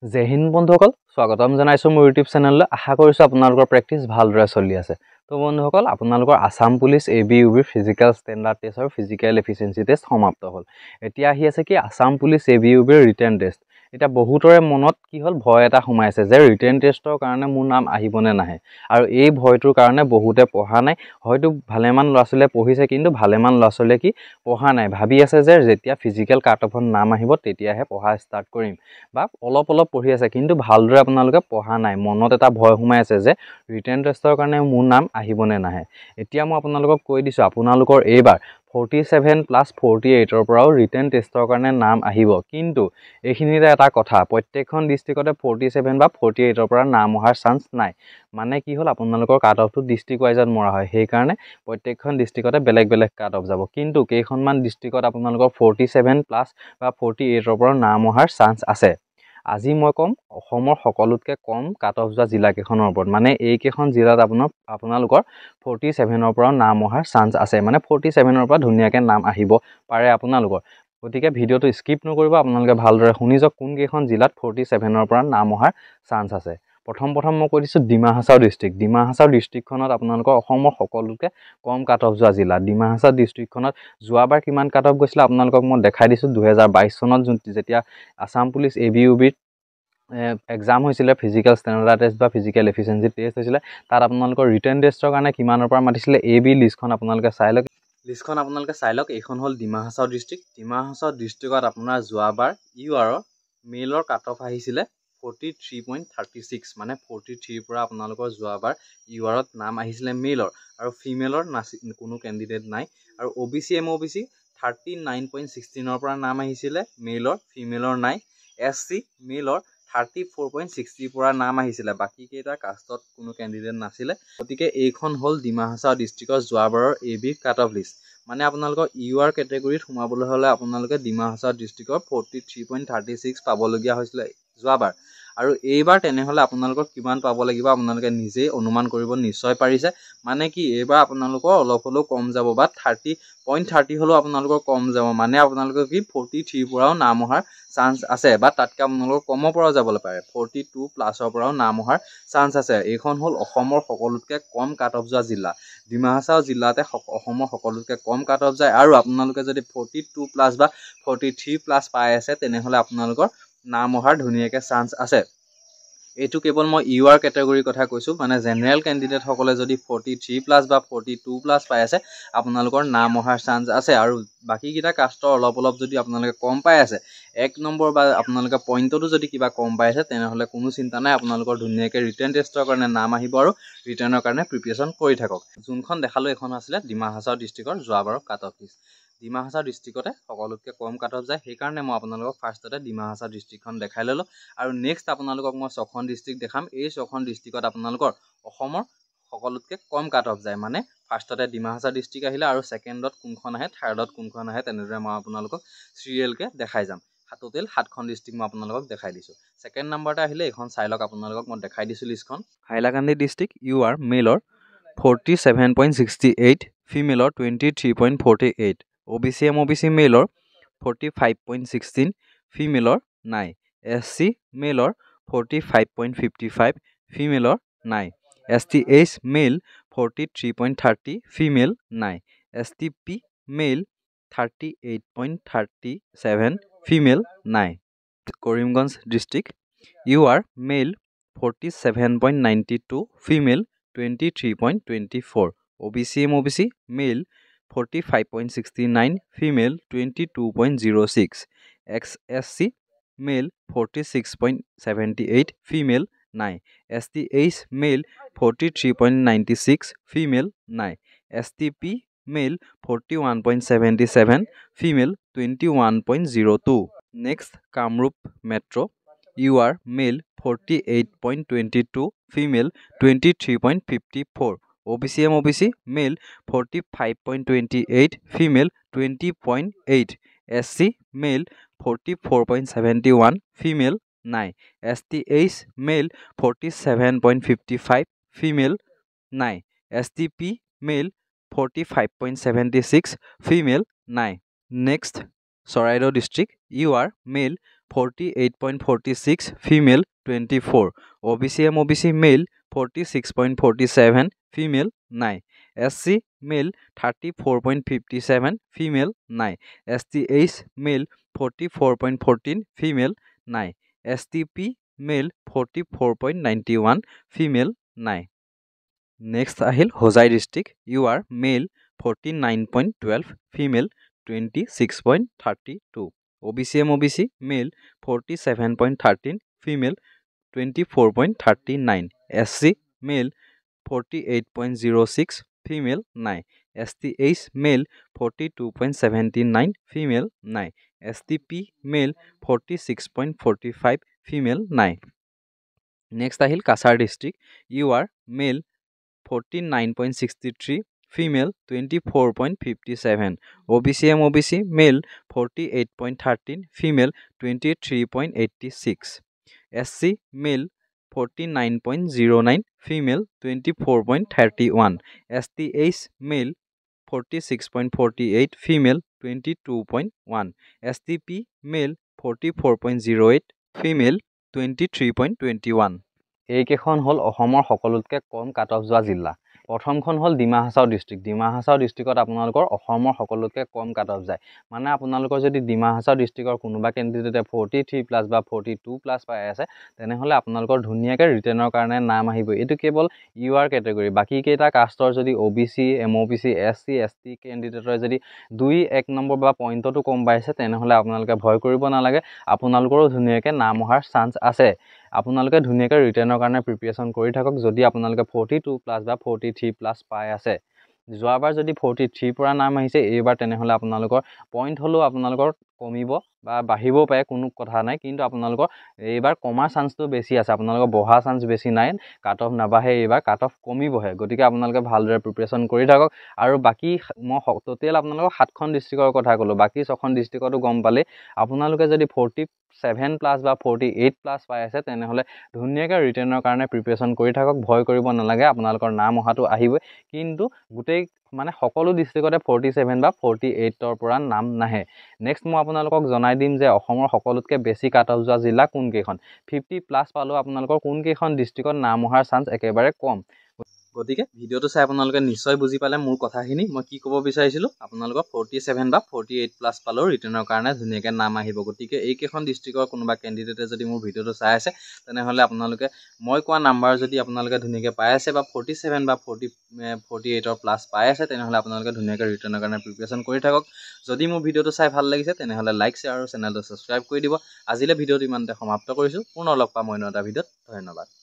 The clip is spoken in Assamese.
জয় হিন্দ বন্ধুসকল, স্বাগতম জনাইছোঁ মোৰ ইউটিউব চেনেললৈ। আশা কৰিছোঁ আপোনালোকৰ প্ৰেক্টিছ ভালদৰে চলি আছে। তো বন্ধুসকল, আপোনালোকৰ Assam police ABUB physical standard test আৰু ফিজিকেল এফিচিয়েঞ্চি টেষ্ট সমাপ্ত হ'ল। এতিয়া আহি আছে কি Assam police ABUB written test. এতিয়া বহুতৰে মনত কি হ'ল, ভয় এটা সোমাইছে যে ৰিটেন টেষ্টৰ কাৰণে মোৰ নাম আহিবনে নাহে। আৰু এই ভয়টোৰ কাৰণে বহুতে পঢ়া নাই। হয়তো ভালেমান ল'ৰা ছোৱালীয়ে পঢ়িছে, কিন্তু ভালেমান ল'ৰা ছোৱালীয়ে কি পঢ়া নাই, ভাবি আছে যে যেতিয়া ফিজিকেল কাট অফত নাম আহিব তেতিয়াহে পঢ়া ষ্টাৰ্ট কৰিম, বা অলপ পঢ়ি আছে, কিন্তু ভালদৰে আপোনালোকে পঢ়া নাই। মনত এটা ভয় সোমাই আছে যে ৰিটেন টেষ্টৰ কাৰণে মোৰ নাম আহিবনে নাহে। এতিয়া মই আপোনালোকক কৈ দিছোঁ, আপোনালোকৰ এইবাৰ 47 + 48ৰ পৰাও ৰিটেন টেষ্টৰ কাৰণে নাম আহিব। কিন্তু এইখিনিতে এটা কথা, প্ৰত্যেকখন ডিষ্ট্ৰিক্টতে 47 বা 48ৰ পৰা নাম অহাৰ চান্স নাই। মানে কি হ'ল, আপোনালোকৰ কাট অফটো ডিষ্ট্ৰিক্ট ৱাইজত মৰা হয়, সেইকাৰণে প্ৰত্যেকখন ডিষ্ট্ৰিক্টতে বেলেগ বেলেগ কাট অফ যাব। কিন্তু কেইখনমান ডিষ্ট্ৰিক্টত আপোনালোকৰ 47+ বা 48ৰ পৰা নাম অহাৰ চান্স আছে। আজি মই ক'ম অসমৰ সকলোতকৈ কম কাট অফ যোৱা জিলাকেইখনৰ ওপৰত। মানে এইকেইখন জিলাত আপোনালোকৰ 47ৰ পৰাও নাম অহাৰ চান্স আছে। মানে 47ৰ পৰা ধুনীয়াকৈ নাম আহিব পাৰে আপোনালোকৰ। গতিকে ভিডিঅ'টো স্কিপ নকৰিব, আপোনালোকে ভালদৰে শুনি যাওক কোনকেইখন জিলাত 47ৰ পৰা নাম অহাৰ চান্স আছে। প্ৰথম মই কৈ দিছোঁ ডিমা হাছাও ডিষ্ট্ৰিক্ট। ডিমা হাছাও ডিষ্ট্ৰিক্টখনত আপোনালোকৰ অসমৰ সকলোতকৈ কম কাট অফ যোৱা জিলা। ডিমা হাছাও ডিষ্ট্ৰিক্টখনত যোৱাবাৰ কিমান কাট অফ গৈছিলে আপোনালোকক মই দেখাই দিছোঁ। 2022 চনত যেতিয়া আসাম পুলিচ ABUBত এক্সাম হৈছিলে, ফিজিকেল ষ্টেণ্ডাৰ্ড টেষ্ট বা ফিজিকেল এফিচিয়েঞ্চি টেষ্ট হৈছিলে, তাত আপোনালোকৰ ৰিটেন টেষ্টৰ কাৰণে কিমানৰ পৰা মাতিছিলে AB লিষ্টখন আপোনালোকে চাই লওক। এইখন হ'ল ডিমা হাছাও ডিষ্ট্ৰিক্ট। ডিমা হাছাও ডিষ্ট্ৰিক্টত আপোনাৰ যোৱাবাৰ URৰ মেইলৰ কাট অফ আহিছিলে 43.36। মানে 43ৰ পৰা আপোনালোকৰ যোৱাবাৰ URত নাম আহিছিলে মেইলৰ, আৰু ফিমেলৰ কোনো কেণ্ডিডেট নাই। আৰু OBC MOBC 39.16ৰ পৰা নাম আহিছিলে মেইলৰ, ফিমেলৰ নাই। SC মেইলৰ 34.60 পৰা নাম আহিছিলে, বাকী কেইটা কাষ্টত কোনো কেণ্ডিডেট নাছিলে। গতিকে এইখন হ'ল ডিমা হাছাও ডিষ্ট্ৰিক্টৰ যোৱাবাৰৰ AB কাট অফ লিষ্ট। মানে আপোনালোকৰ UR কেটেগৰীত সোমাবলৈ হ'লে আপোনালোকে ডিমা হাছাও ডিষ্ট্ৰিক্টৰ 43.36 পাবলগীয়া হৈছিলে যোৱাবাৰ। আৰু এইবাৰ তেনেহ'লে আপোনালোকৰ কিমান পাব লাগিব আপোনালোকে নিজেই অনুমান কৰিব নিশ্চয় পাৰিছে। মানে কি এইবাৰ আপোনালোকৰ অলপ হ'লেও কম যাব, বা 30.30 হ'লেও আপোনালোকৰ কম যাব। মানে আপোনালোকৰ কি 43ৰ পৰাও নাম অহাৰ চান্স আছে, বা তাতকৈ আপোনালোকৰ কমৰ পৰাও যাবলৈ পাৰে। 42+ পৰাও নাম অহাৰ চান্স আছে। এইখন হ'ল অসমৰ সকলোতকৈ কম কাট অফ যোৱা জিলা। ডিমা হাছাও জিলাতে অসমৰ সকলোতকৈ কম কাট অফ যায়। আৰু আপোনালোকে যদি 42+ বা 43+ পাই আছে, তেনেহ'লে আপোনালোকৰ নাম অহাৰ ধুনীয়াকৈ চান্স আছে। এইটো কেৱল মই UR কেটেগৰীৰ কথা কৈছোঁ। মানে জেনেৰেল কেণ্ডিডেটসকলে যদি 43+ বা 42+ পাই আছে, আপোনালোকৰ নাম অহাৰ চান্স আছে। আৰু বাকীকেইটা কাষ্টৰ অলপ যদি আপোনালোকে কম পাই আছে, 1 নম্বৰ বা আপোনালোকে পইণ্টতো যদি কিবা কম পাই আছে, তেনেহ'লে কোনো চিন্তা নাই, আপোনালোকৰ ধুনীয়াকৈ ৰিটেন টেষ্টৰ কাৰণে নাম আহিব আৰু ৰিটেনৰ কাৰণে প্ৰিপেৰেশ্যন কৰি থাকক। যোনখন দেখালোঁ এইখন আছিলে ডিমা হাছাও ডিষ্ট্ৰিক্টৰ যোৱাবাৰৰ cut off list. Dima Hasao ডিষ্ট্ৰিক্টতে সকলোতকৈ কম কাট অফ যায়, সেইকাৰণে মই আপোনালোকক ফাৰ্ষ্টতে ডিমা হাছাও ডিষ্ট্ৰিক্টখন দেখাই ল'লোঁ। আৰু নেক্সট আপোনালোকক মই 6খন ডিষ্ট্ৰিক্ট দেখাম। এই 6খন ডিষ্ট্ৰিক্টত আপোনালোকৰ অসমৰ সকলোতকৈ কম কাট অফ যায়। মানে ফাৰ্ষ্টতে ডিমা হাছাও ডিষ্ট্ৰিক্ট আহিলে, আৰু ছেকেণ্ডত কোনখন আহে, থাৰ্ডত কোনখন আহে, তেনেদৰে মই আপোনালোকক চিৰিয়েলকৈ দেখাই যাম। টোটেল 7খন ডিষ্ট্ৰিক্ট মই আপোনালোকক দেখাই দিছোঁ। ছেকেণ্ড নম্বৰতে আহিলে এইখন চাই লওক, আপোনালোকক মই দেখাই দিছোঁ লিষ্টখন। Hailakandi district UR মেইলৰ 47.68, ফিমেলৰ 23.48, OBC MOBC মেইলৰ 45.16, ফিমেলৰ নাই। SC মেইলৰ 45.55, ফিমেলৰ নাই। STH মেইল 43.30, ফিমেল নাই। STP মেইল 38.37, ফিমেল নাই। Karimganj district UR mail 47.92, female 23.24, OBC MOBC mail 45.69, female 22.06, XSC mail 46.78, female নাই। STH মেইল 43.96, ফিমেল নাই। STP mail 41.77, female 21.02। Next Kamrup metro' UR mail 48.22, female 23.54, OBC MOBC mail 45.28, female 20.8, SC mail 44.71, female নাই। STH মেইল 47.55, ফিমেল নাই। STP মেইল 45.76, ফিমেল নাই। Next Charaideo district UR mail 48.46, female 24. OBC MOBC male 46.47, female 9. SC male 34.57, female 9. STH male 44.14, female 9. STP male 44.91, female 9. Next ahil Hosai district. You are male 49.12, female 26.32. OBC MOBC male 47.13, female 24.39. SC male 48.06, female 9. STH male 42.79, female 9. STP male 46.45, female 9. Next ahil Kasar district. You are male 49.63, female 24.57. OBC MOBC male 48.13, female 23.86. SC male 49.09, female 24.31. STH male 46.48, female 22.1. STP male 44.08, female 23.21. এইকেইখন হ'ল অসমৰ সকলোতকৈ কম কাট অফ যোৱা জিলা। প্ৰথমখন হ'ল ডিমা হাছাও ডিষ্ট্ৰিক্ট। ডিমা হাছাও ডিষ্ট্ৰিক্টত আপোনালোকৰ অসমৰ সকলোতকৈ কম কাট অফ যায়। মানে আপোনালোকৰ যদি ডিমা হাছাও ডিষ্ট্ৰিক্টৰ কোনোবা কেণ্ডিডেটে 43+ বা 42+ পাই আছে, তেনেহ'লে আপোনালোকৰ ধুনীয়াকৈ ৰিটেনৰ কাৰণে নাম আহিব। এইটো কেৱল UR কেটেগৰী। বাকীকেইটা কাষ্টৰ যদি OBC MOBC SC ST কেণ্ডিডেটৰ যদি 2-1 নম্বৰ বা পইণ্টতো কম পাইছে, তেনেহ'লে আপোনালোকে ভয় কৰিব নালাগে, আপোনালোকৰো ধুনীয়াকৈ নাম অহাৰ চান্স আছে। আপোনালোকে ধুনীয়াকৈ ৰিটেনৰ কাৰণে প্ৰিপেৰেশ্যন কৰি থাকক। যদি আপোনালোকে 42+ বা 43+ পাই আছে, যোৱাবাৰ যদি 43 পৰা নাম আহিছে, এইবাৰ তেনেহ'লে আপোনালোকৰ পইণ্ট হ'লেও আপোনালোকৰ কমিব বা বাঢ়িবও পাৰে, কোনো কথা নাই। কিন্তু আপোনালোকৰ এইবাৰ কমাৰ চান্সটো বেছি আছে, আপোনালোকৰ বঢ়া চান্স বেছি নাই। কাট অফ নাবাঢ়ে, এইবাৰ কাট অফ কমিবহে। গতিকে আপোনালোকে ভালদৰে প্ৰিপেৰেশ্যন কৰি থাকক। আৰু বাকী মই টোটেল আপোনালোকক 7খন ডিষ্ট্ৰিক্টৰ কথা ক'লোঁ, বাকী 6খন ডিষ্ট্ৰিক্টতো গম পালে। আপোনালোকে যদি 47+ বা 48+ পাই আছে, তেনেহ'লে ধুনীয়াকৈ ৰিটেনৰ কাৰণে প্ৰিপেৰেশ্যন কৰি থাকক। ভয় কৰিব নালাগে, আপোনালোকৰ নাম অহাটো আহিবই। কিন্তু গোটেই মানে সকলো ডিষ্ট্ৰিক্টতে 47 বা 48ৰ পৰা নাম নাহে। নেক্সট মই আপোনালোকক জনাই দিম যে অসমৰ সকলোতকৈ বেছি কাট অফ যোৱা জিলা কোনকেইখন। 50+ পালেও আপোনালোকৰ কোনকেইখন ডিষ্ট্ৰিক্টত নাম অহাৰ চান্স একেবাৰে কম। গতিকে ভিডিঅ'টো চাই আপোনালোকে নিশ্চয় বুজি পালে মোৰ কথাখিনি। মই কি ক'ব বিচাৰিছিলোঁ, আপোনালোকৰ 47 বা 48+ পালেও ৰিটেনৰ কাৰণে ধুনীয়াকৈ নাম আহিব। গতিকে এইকেইখন ডিষ্ট্ৰিক্টৰ কোনোবা কেণ্ডিডেটে যদি মোৰ ভিডিঅ'টো চাই আছে, তেনেহ'লে আপোনালোকে মই কোৱা নাম্বাৰ যদি আপোনালোকে ধুনীয়াকৈ পাই আছে বা 47 বা 48+ পাই আছে, তেনেহ'লে আপোনালোকে ধুনীয়াকৈ ৰিটেনৰ কাৰণে প্ৰিপেৰেশ্যন কৰি থাকক। যদি মোৰ ভিডিঅ'টো চাই ভাল লাগিছে, তেনেহ'লে লাইক শ্বেয়াৰ আৰু চেনেলটো ছাবস্ক্ৰাইব কৰি দিব। আজিলৈ ভিডিঅ'টো ইমানতে সমাপ্ত কৰিছোঁ। পুনৰ লগ পাম অন্য এটা ভিডিঅ'ত। ধন্যবাদ।